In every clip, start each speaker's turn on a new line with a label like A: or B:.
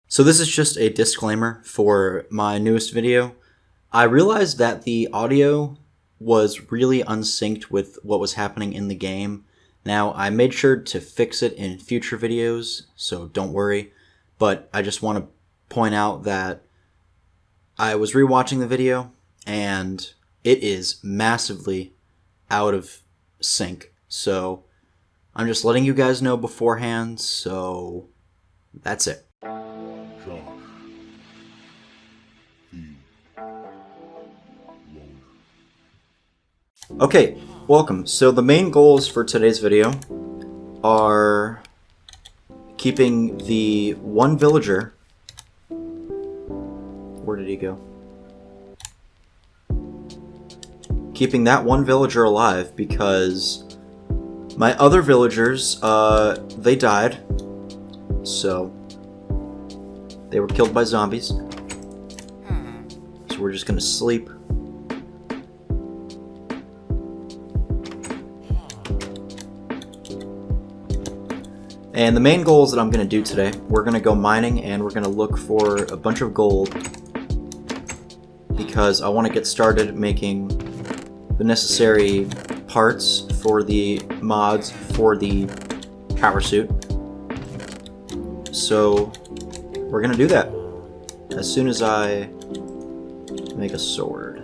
A: So this is just a disclaimer for my newest video. I realized that the audio was really unsynced with what was happening in the game. Now, I made sure to fix it in future videos, so don't worry. But I just want to point out that I was rewatching the video, and it is massively out of sync. So I'm just letting you guys know beforehand, so that's it. Okay, welcome. So the main goals for today's video are keeping the one villager. Where did he go? Keeping that one villager alive because my other villagers, they died. So they were killed by zombies. So we're just gonna sleep. And the main goals that I'm going to do today, we're going to go mining and we're going to look for a bunch of gold because I want to get started making the necessary parts for the mods for the power suit. So we're going to do that as soon as I make a sword.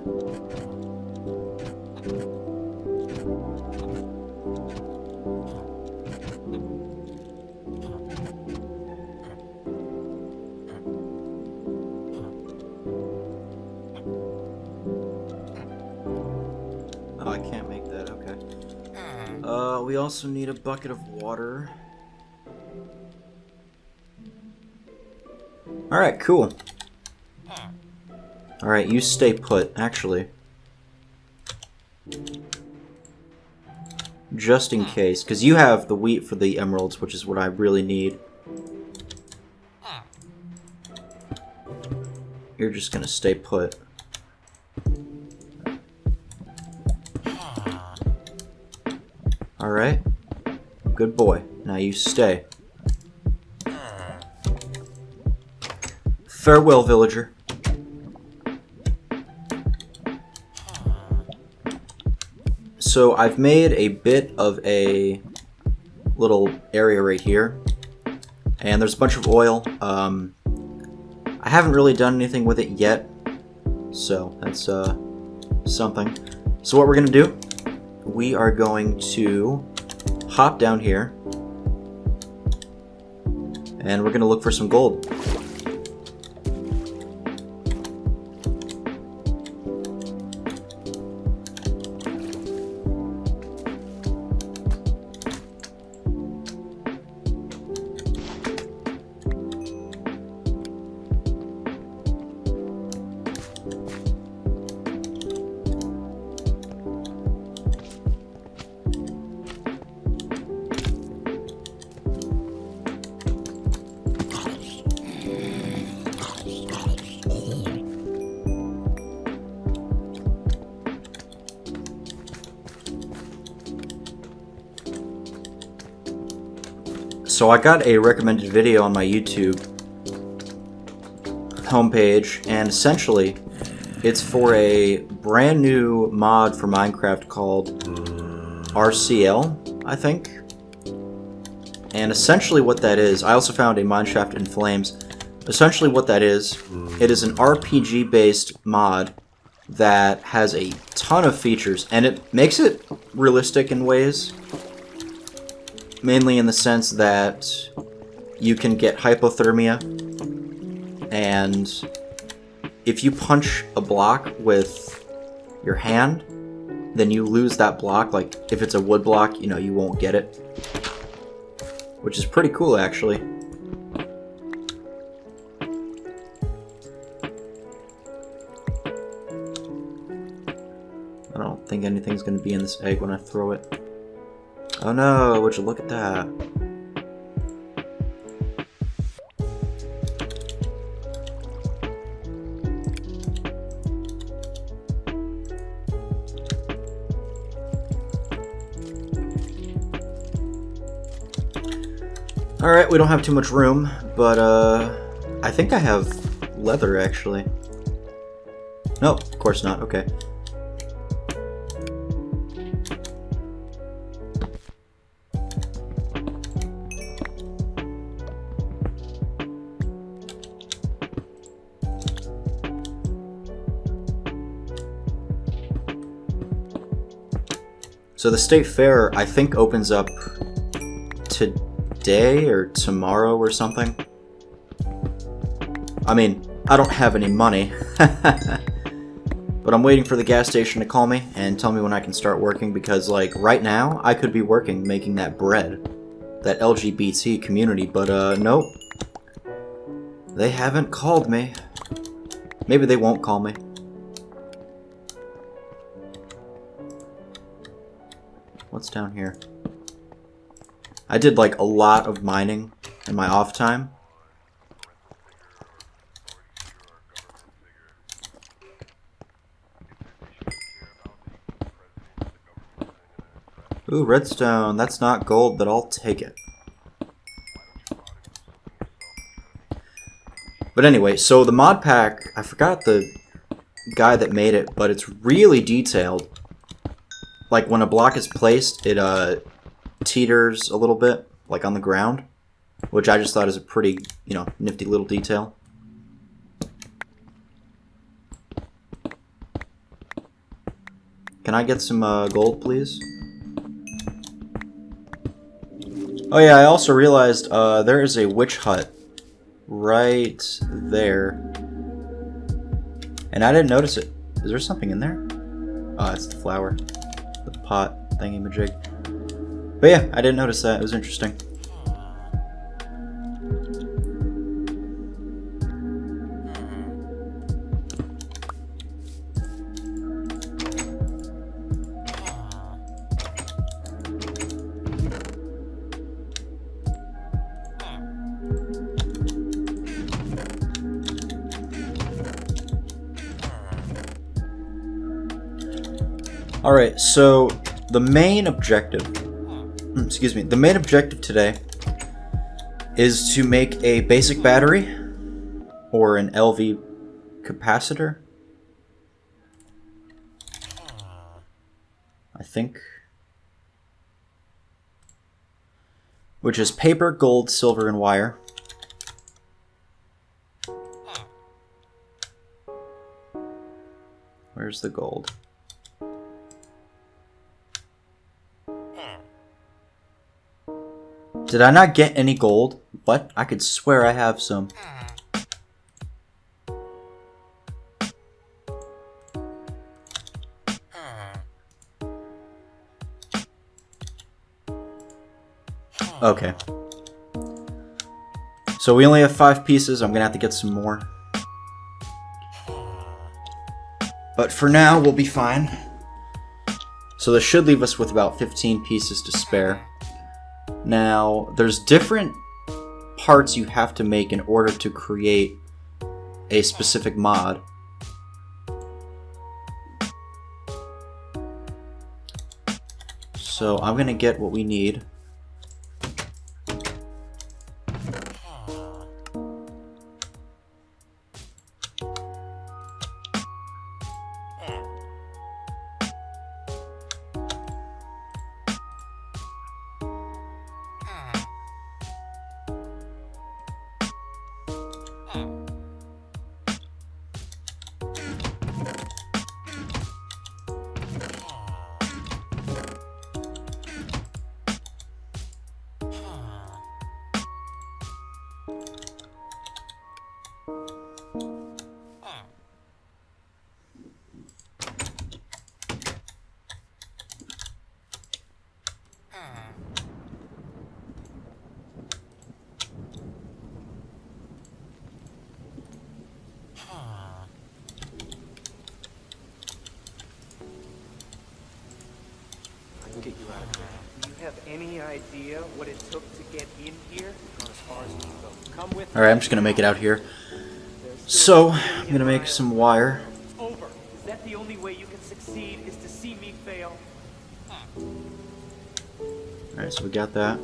A: Oh, I can't make that, okay. We also need a bucket of water. Alright, cool. Alright, you stay put, actually. Just in case, because you have the wheat for the emeralds, which is what I really need. You're just gonna stay put. Alright. Good boy. Now you stay. Farewell, villager. So I've made a bit of a little area right here. And there's a bunch of oil. I haven't really done anything with it yet. So that's something. So what we're going to do, we are going to hop down here and we're going to look for some gold. So I got a recommended video on my YouTube homepage, and essentially it's for a brand new mod for Minecraft called RCL, I think. And essentially what that is, I also found a Mineshaft in Flames. Essentially what that is, it is an RPG based mod that has a ton of features, and it makes it realistic in ways. Mainly in the sense that you can get hypothermia, and if you punch a block with your hand, then you lose that block. Like, if it's a wood block, you know, you won't get it. Which is pretty cool, actually. I don't think anything's going to be in this egg when I throw it. Oh no, would you look at that? Alright, we don't have too much room, but I think I have leather, actually. No, of course not. Okay. So the State Fair, I think, opens up today or tomorrow or something. I mean, I don't have any money, but I'm waiting for the gas station to call me and tell me when I can start working, because, like, right now, I could be working making that bread, that LGBT community, but, nope. They haven't called me. Maybe they won't call me. What's down here? I did like a lot of mining in my off time. Ooh, redstone. That's not gold, but I'll take it. But anyway, so the mod pack, I forgot the guy that made it, but it's really detailed. Like, when a block is placed, it teeters a little bit, like on the ground, which I just thought is a pretty, you know, nifty little detail. Can I get some gold, please? Oh yeah, I also realized there is a witch hut right there, and I didn't notice it. Is there something in there? Oh, that's the flower. The pot thingy-majig. But yeah, I didn't notice that. It was interesting. Alright, so the main objective, the main objective today is to make a basic battery, or an LV capacitor, I think, which is paper, gold, silver, and wire. Where's the gold? Did I not get any gold? What? I could swear I have some. Okay. So we only have 5 pieces. I'm gonna have to get some more. But for now, we'll be fine. So this should leave us with about 15 pieces to spare. Now, there's different parts you have to make in order to create a specific mod. So I'm gonna get what we need.
B: Get you out of here. Do you have any idea what it took to get in here? Not as far as you can go. Come with me.
A: Alright, I'm just gonna make it out here. So, I'm gonna make some wire.
B: It's over. Is that the only way you can succeed, is to see me fail?
A: Alright, so we got that.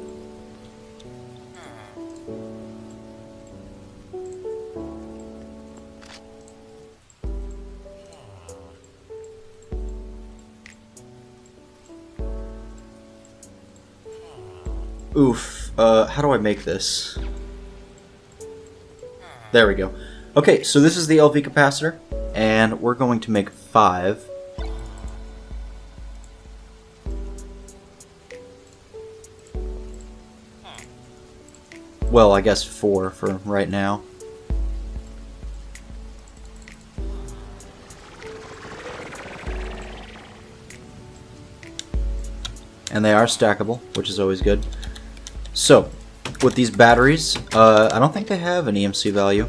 A: Oof. How do I make this? There we go. Okay, so this is the LV capacitor, and we're going to make 5. Well, I guess 4 for right now. And they are stackable, which is always good. So, with these batteries, I don't think they have an EMC value,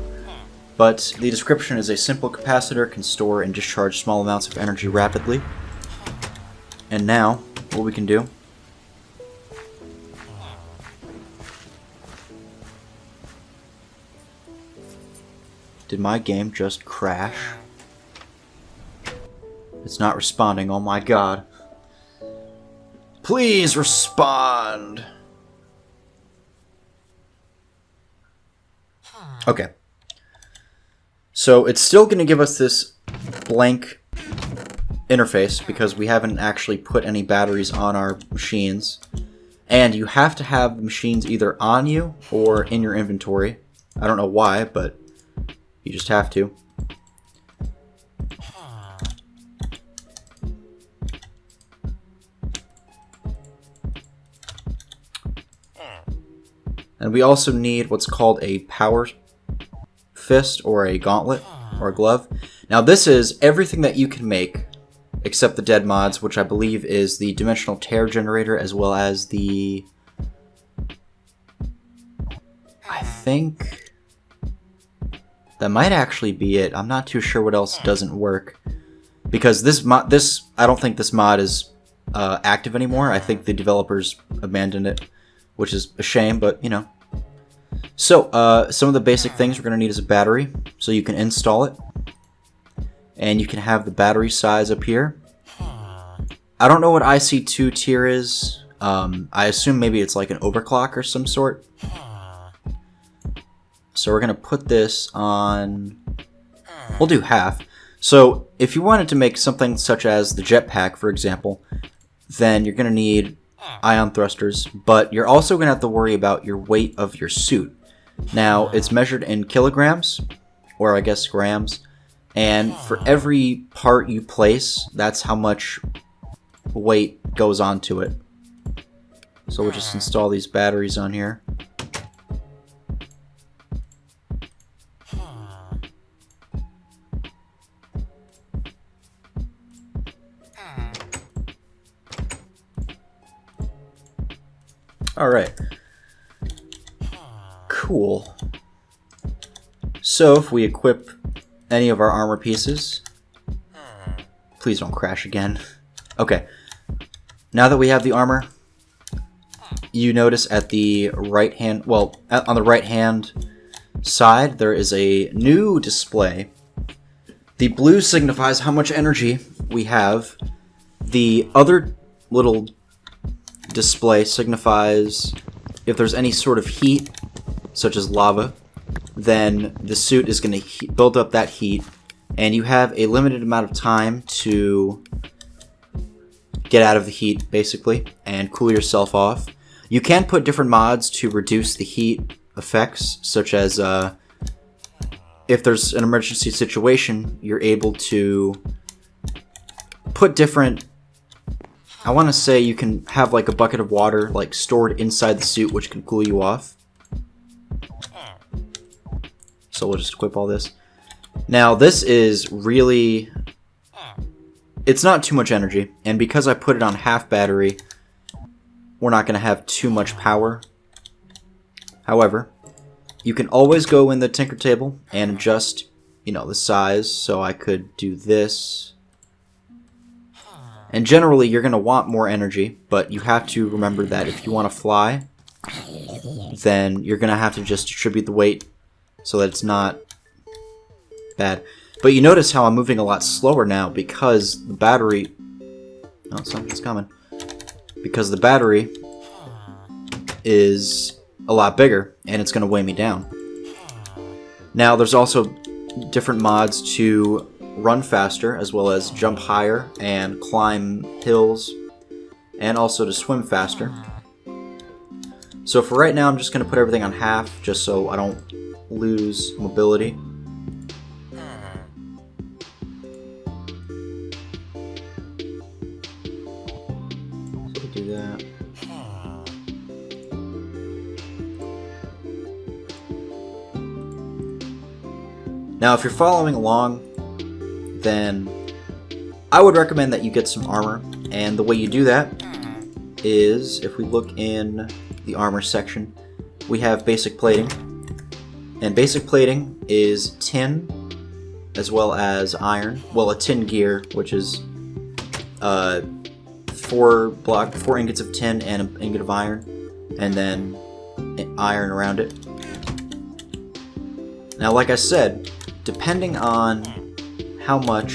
A: but the description is a simple capacitor can store and discharge small amounts of energy rapidly. And now, what we can do Did my game just crash? It's not responding, oh my god. Please respond! Okay. So it's still going to give us this blank interface because we haven't actually put any batteries on our machines. And you have to have the machines either on you or in your inventory. I don't know why, but you just have to. And we also need what's called a power fist or a gauntlet or a glove. Now this is everything that you can make except the dead mods, which I believe is the dimensional tear generator as well as the... I think that might actually be it. I'm not too sure what else doesn't work. Because this I don't think this mod is active anymore. I think the developers abandoned it, which is a shame, but you know. So, some of the basic things we're going to need is a battery, so you can install it. And you can have the battery size up here. I don't know what IC2 tier is. I assume maybe it's like an overclock or some sort. So we're going to put this on... We'll do half. So, if you wanted to make something such as the jetpack, for example, then you're going to need ion thrusters, but you're also going to have to worry about your weight of your suit. Now, it's measured in kilograms, or I guess grams, and for every part you place, that's how much weight goes onto it. So we'll just install these batteries on here. Alright. Cool. So if we equip any of our armor pieces... Please don't crash again. Okay. Now that we have the armor, you notice at the right hand... Well, on the right hand side, there is a new display. The blue signifies how much energy we have. The other little display signifies if there's any sort of heat, such as lava, then the suit is going to build up that heat, and you have a limited amount of time to get out of the heat, basically, and cool yourself off. You can put different mods to reduce the heat effects, such as if there's an emergency situation, you're able to put different... I want to say you can have like a bucket of water like stored inside the suit, which can cool you off. So we'll just equip all this. Now this is really... It's not too much energy, and because I put it on half battery, we're not going to have too much power. However, you can always go in the Tinker table and adjust, you know, the size. So I could do this. And generally, you're going to want more energy, but you have to remember that if you want to fly, then you're going to have to just distribute the weight so that it's not bad. But you notice how I'm moving a lot slower now because the battery... Oh, something's coming. Because the battery is a lot bigger, and it's going to weigh me down. Now, there's also different mods to run faster, as well as jump higher and climb hills, and also to swim faster. So for right now, I'm just going to put everything on half, just so I don't lose mobility. So we'll do that. Now, if you're following along, then I would recommend that you get some armor, and the way you do that is, if we look in the armor section, we have basic plating, and basic plating is tin as well as iron. Well, a tin gear, which is 4 ingots of tin and an ingot of iron, and then iron around it. Now, like I said, depending on how much...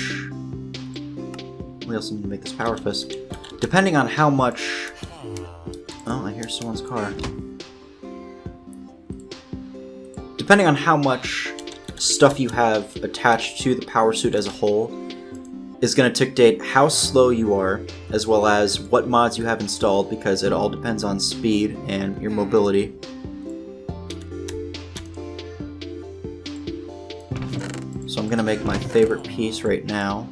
A: We also need to make this power fist. Depending on how much... Oh, I hear someone's car. Depending on how much stuff you have attached to the power suit as a whole is going to dictate how slow you are, as well as what mods you have installed, because it all depends on speed and your mobility. So I'm going to make my favorite piece right now.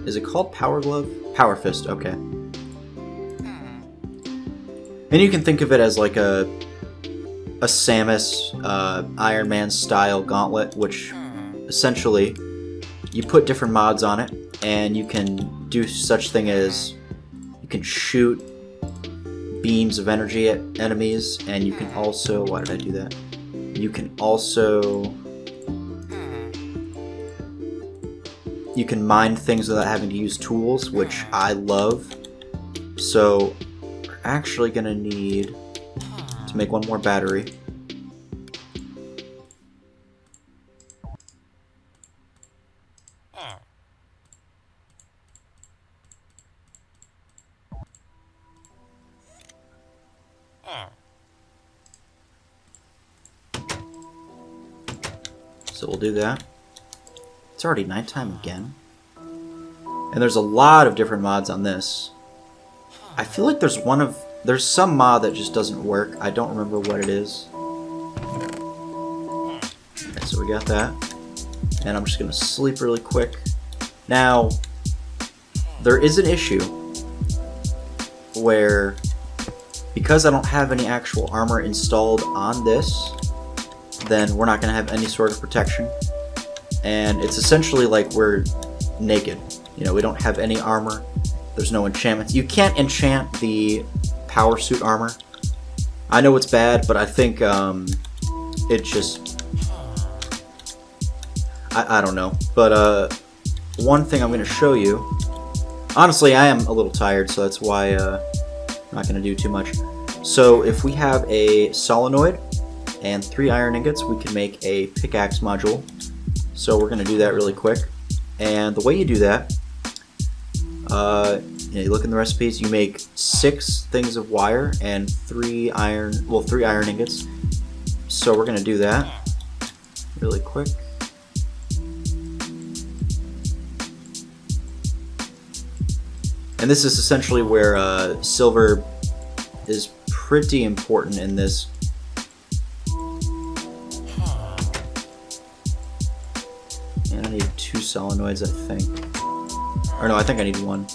A: Is it called Power Glove? Power Fist, okay. And you can think of it as like a Samus Iron Man style gauntlet, which essentially you put different mods on it, and you can do such thing as you can shoot beams of energy at enemies, and you can also... Why did I do that? You can also... You can mine things without having to use tools, which I love. So we're actually going to need to make one more battery. So we'll do that. It's already nighttime again. And there's a lot of different mods on this. I feel like there's some mod that just doesn't work. I don't remember what it is. Okay, so we got that. And I'm just gonna sleep really quick. Now, there is an issue where, because I don't have any actual armor installed on this, then we're not gonna have any sort of protection. And it's essentially like we're naked. You know, we don't have any armor. There's no enchantments. You can't enchant the power suit armor. I know it's bad, but I think it just... I don't know. But one thing I'm going to show you... Honestly, I am a little tired, so that's why I'm not going to do too much. So if we have a solenoid and 3 iron ingots, we can make a pickaxe module. So we're going to do that really quick. And the way you do that, you look in the recipes, you make 6 things of wire and 3 iron ingots. So we're going to do that really quick. And this is essentially where silver is pretty important in this. And I need 2 solenoids, I think. Or no, I think I need 1.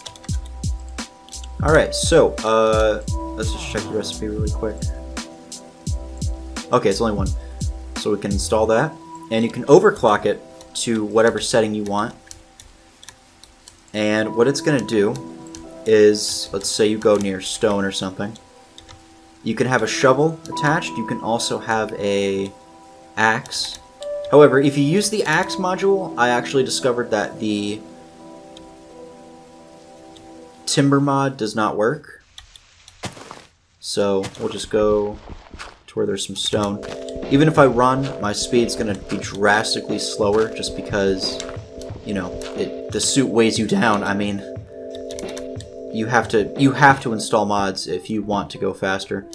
A: Alright, so, let's just check the recipe really quick. Okay, it's only 1. So we can install that. And you can overclock it to whatever setting you want. And what it's going to do is, let's say you go near stone or something. You can have a shovel attached. You can also have a axe. However, if you use the axe module, I actually discovered that the timber mod does not work. So we'll just go to where there's some stone. Even if I run, my speed's going to be drastically slower just because, you know, the suit weighs you down. I mean, you have to install mods if you want to go faster.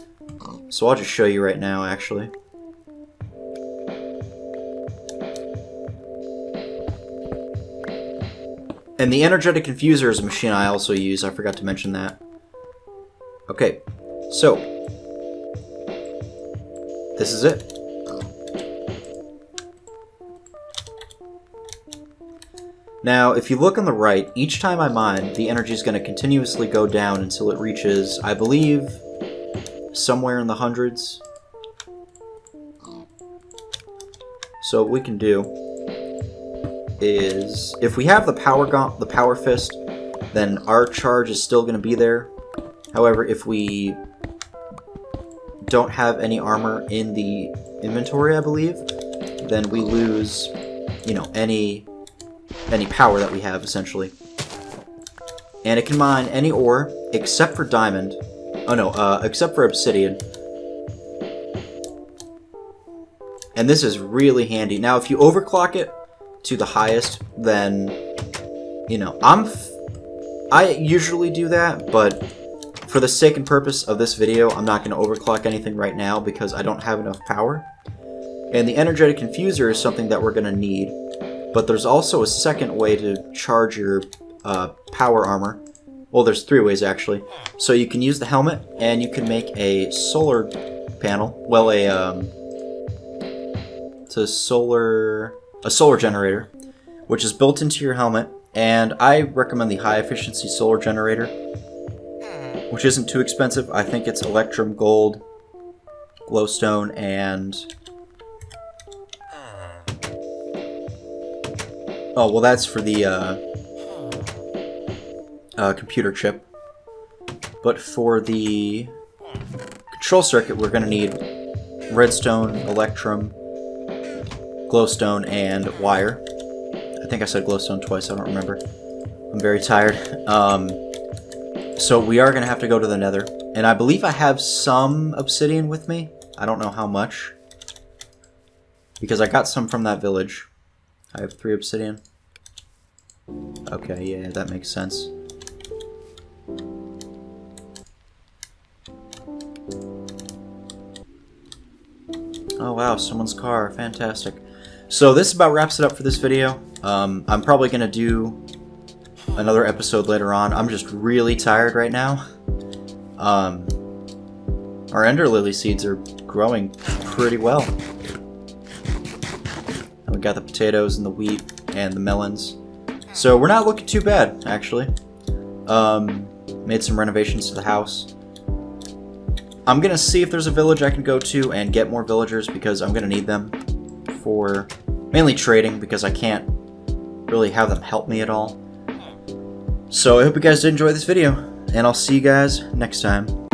A: So I'll just show you right now, actually. And the energetic infuser is a machine I also use. I forgot to mention that. Okay, So, this is it. Now, if you look on the right, each time I mine, the energy is going to continuously go down until it reaches, I believe, somewhere in the hundreds. So what we can do is, if we have the power fist, then our charge is still going to be there. However, if we don't have any armor in the inventory, I believe, then we lose, you know, any power that we have, essentially. And it can mine any ore except for diamond. Oh no, except for obsidian. And this is really handy. Now, if you overclock it to the highest, then, you know, I usually do that, but for the sake and purpose of this video, I'm not going to overclock anything right now because I don't have enough power. And the energetic infuser is something that we're going to need. But there's also a second way to charge your power armor. Well, there's 3 ways actually. So you can use the helmet, and you can make a solar panel. Well, it's a solar generator, which is built into your helmet. And I recommend the high efficiency solar generator, which isn't too expensive. I think it's electrum, gold, glowstone, and oh, well, that's for the computer chip. But for the control circuit, we're going to need redstone, electrum, glowstone, and wire. I think I said glowstone twice, I don't remember. I'm very tired. So we are going to have to go to the nether. And I believe I have some obsidian with me. I don't know how much, because I got some from that village. I have 3 obsidian. Okay, yeah, that makes sense. Oh wow, someone's car. Fantastic. So this about wraps it up for this video. I'm probably going to do another episode later on. I'm just really tired right now. Our ender lily seeds are growing pretty well. And we got the potatoes and the wheat and the melons. So we're not looking too bad, actually. Made some renovations to the house. I'm gonna see if there's a village I can go to and get more villagers, because I'm gonna need them for mainly trading, because I can't really have them help me at all. So I hope you guys did enjoy this video, and I'll see you guys next time.